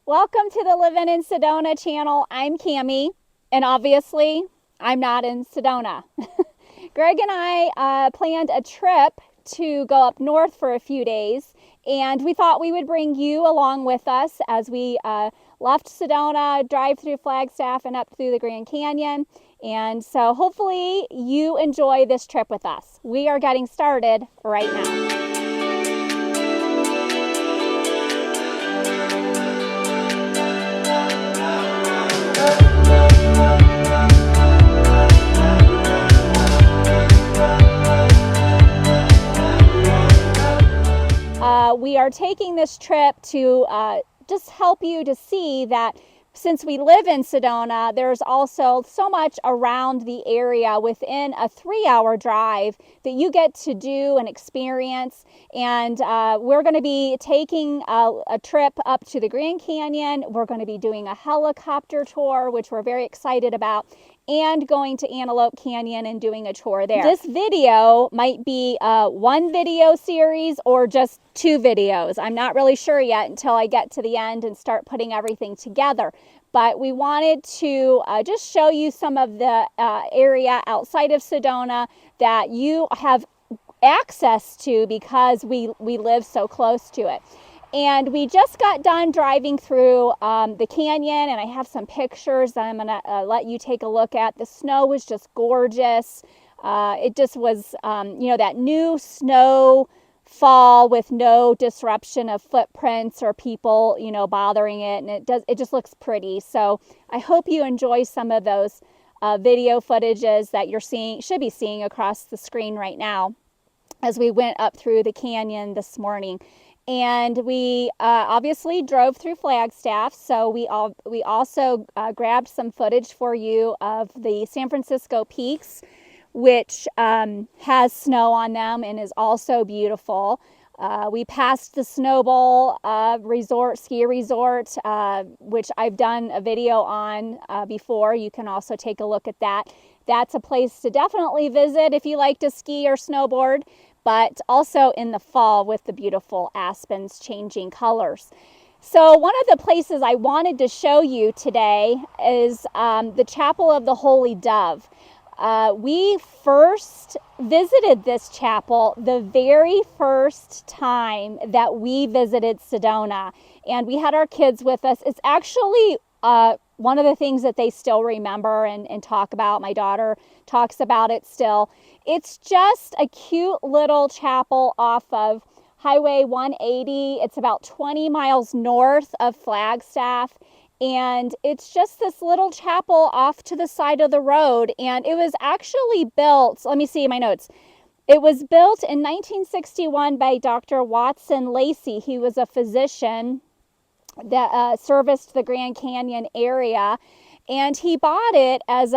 Welcome to the Living in Sedona channel. I'm Cami, and obviously, I'm not in Sedona. Greg and I planned a trip to go up north for a few days, and we thought we would bring you along with us as we left Sedona, drive through Flagstaff, and up through the Grand Canyon. And so hopefully you enjoy this trip with us. We are getting started right now. We are taking this trip to just help you to see that since we live in Sedona, there's also so much around the area within a 3-hour drive that you get to do and experience. And we're going to be taking a trip up to the Grand Canyon. We're going to be doing a helicopter tour, which we're very excited about, and going to Antelope Canyon and doing a tour there. This video might be one video series or just 2 videos. I'm not really sure yet until I get to the end and start putting everything together. But we wanted to just show you some of the area outside of Sedona that you have access to because we live so close to it. And we just got done driving through the canyon, and I have some pictures that I'm going to let you take a look at. The snow was just gorgeous. It just was, that new snow fall with no disruption of footprints or people, bothering it. And it just looks pretty. So I hope you enjoy some of those video footages that should be seeing across the screen right now as we went up through the canyon this morning. And we obviously drove through Flagstaff, so we also grabbed some footage for you of the San Francisco peaks, which has snow on them and is also beautiful. We passed the Snowball ski resort, which I've done a video on before. You can also take a look at that. That's a place to definitely visit if you like to ski or snowboard, but also in the fall with the beautiful aspens changing colors. So one of the places I wanted to show you today is the Chapel of the Holy Dove. We first visited this chapel the very first time that we visited Sedona, and we had our kids with us. It's actually one of the things that they still remember and talk about. My daughter talks about it still. It's just a cute little chapel off of Highway 180. It's about 20 miles north of Flagstaff. And it's just this little chapel off to the side of the road. And it was actually built, let me see my notes. It was built in 1961 by Dr. Watson Lacey. He was a physician that serviced the Grand Canyon area. And he built it as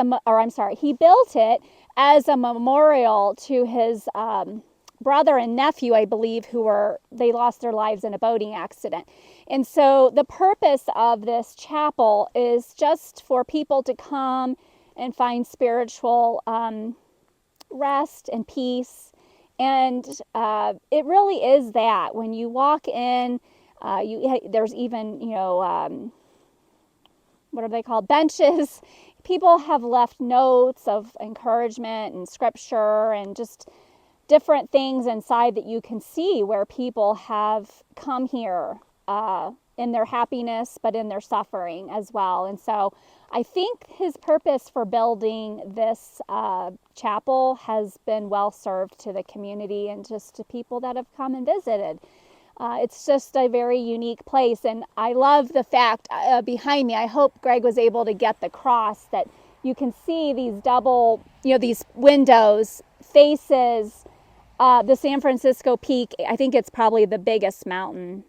a memorial to his brother and nephew, I believe, they lost their lives in a boating accident. And so the purpose of this chapel is just for people to come and find spiritual rest and peace. And it really is that. When you walk in, there's even, what are they called? Benches. People have left notes of encouragement and scripture and just different things inside that you can see where people have come here in their happiness, but in their suffering as well. And so I think his purpose for building this chapel has been well served to the community and just to people that have come and visited. It's just a very unique place, and I love the fact behind me, I hope Greg was able to get the cross, that you can see these these windows faces the San Francisco peak. I think it's probably the biggest mountain.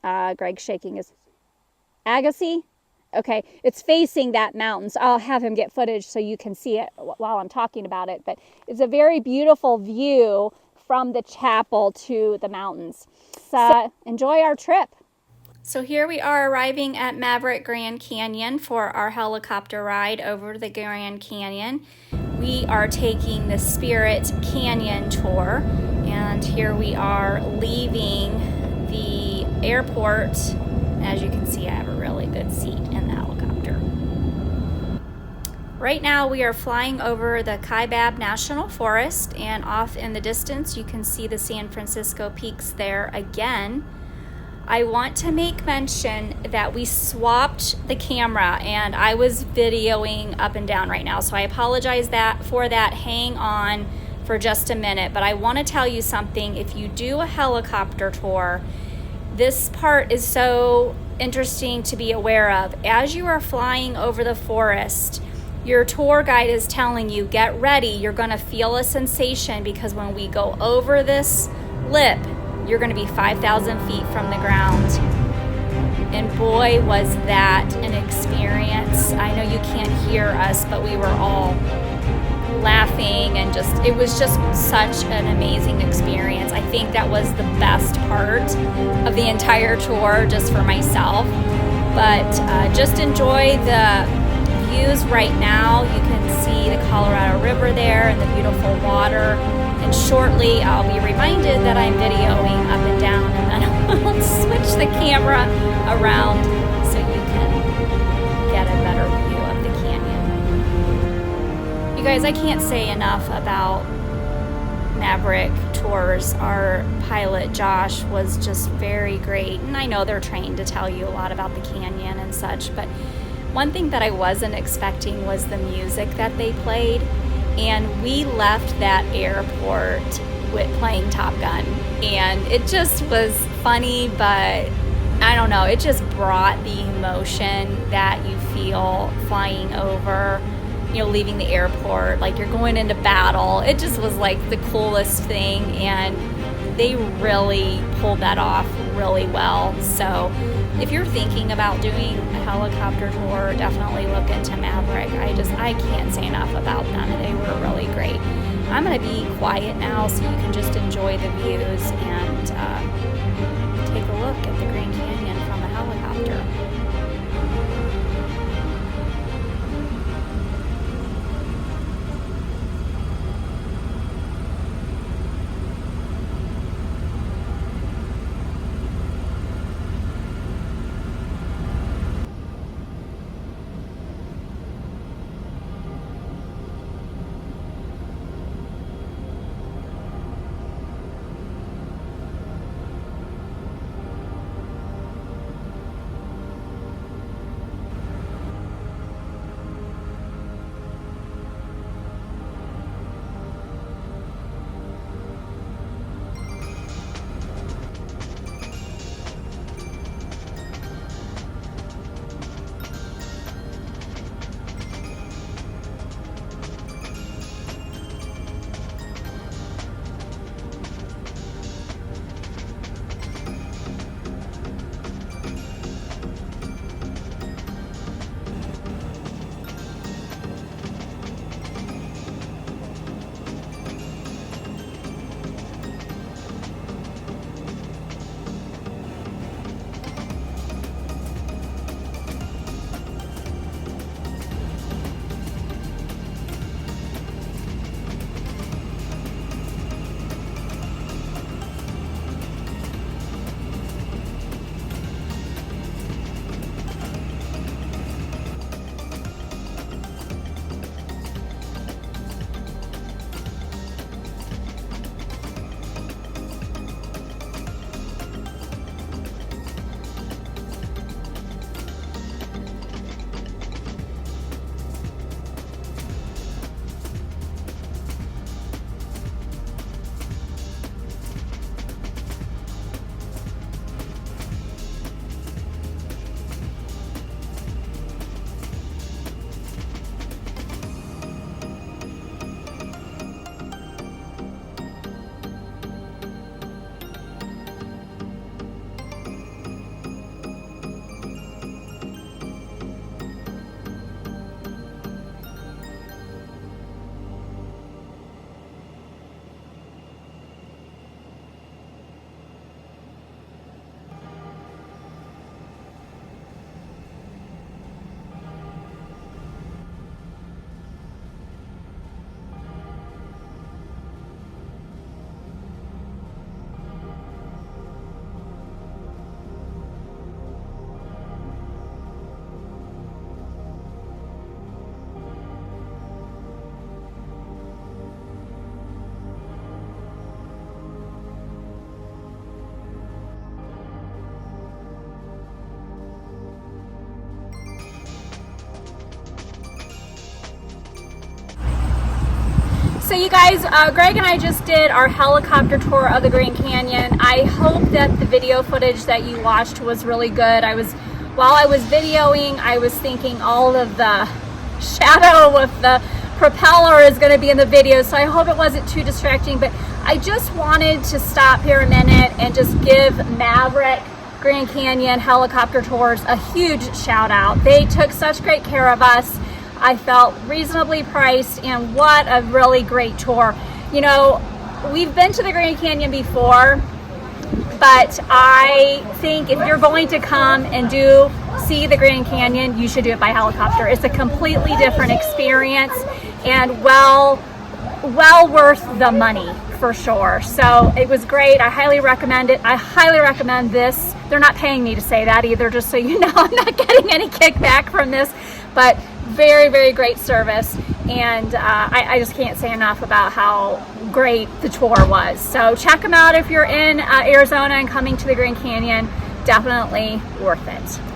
Greg's shaking his Agassiz? Okay, it's facing that mountain, so I'll have him get footage so you can see it while I'm talking about it, but it's a very beautiful view from the chapel to the mountains. So enjoy our trip. So here we are arriving at Maverick Grand Canyon for our helicopter ride over the Grand Canyon. We are taking the Spirit Canyon tour, and here we are leaving the airport. As you can see, I have a really good seat in the helicopter. Right now we are flying over the Kaibab National Forest, and off in the distance you can see the San Francisco peaks there again. I want to make mention that we swapped the camera and I was videoing up and down right now, so I apologize for that. Hang on for just a minute, but I want to tell you something. If you do a helicopter tour, this part is so interesting to be aware of. As you are flying over the forest, your tour guide is telling you, get ready, you're going to feel a sensation, because when we go over this lip, you're going to be 5,000 feet from the ground. And boy, was that an experience. I know you can't hear us, but we were all laughing, and it was just such an amazing experience. I think that was the best part of the entire tour, just for myself. But just enjoy the views right now. You can see the Colorado River there and the beautiful water. And shortly I'll be reminded that I'm videoing up and down, and then I'll switch the camera around so you can get a better view of the canyon. You guys, I can't say enough about Maverick Tours. Our pilot Josh was just very great, and I know they're trained to tell you a lot about the canyon and such, but one thing that I wasn't expecting was the music that they played. And we left that airport with playing Top Gun, and it just was funny, but I don't know, it just brought the emotion that you feel flying over, leaving the airport, like you're going into battle. It just was like the coolest thing, and they really pulled that off really well. So if you're thinking about doing a helicopter tour, definitely look into Maverick. I can't say enough about them. They were really great. I'm going to be quiet now so you can just enjoy the views and take a look at the Grand Canyon from a helicopter. So you guys, Greg and I just did our helicopter tour of the Grand Canyon. I hope that the video footage that you watched was really good. While I was videoing, I was thinking all of the shadow of the propeller is going to be in the video, so I hope it wasn't too distracting. But I just wanted to stop here a minute and just give Maverick Grand Canyon helicopter tours a huge shout out. They took such great care of us. I felt reasonably priced, and what a really great tour. You know, we've been to the Grand Canyon before, but I think if you're going to come and see the Grand Canyon, you should do it by helicopter. It's a completely different experience and well worth the money for sure. So it was great. I highly recommend it. I highly recommend this. They're not paying me to say that either, just so you know. I'm not getting any kickback from this, but very, very great service. And I just can't say enough about how great the tour was. So check them out if you're in Arizona and coming to the Grand Canyon. Definitely worth it.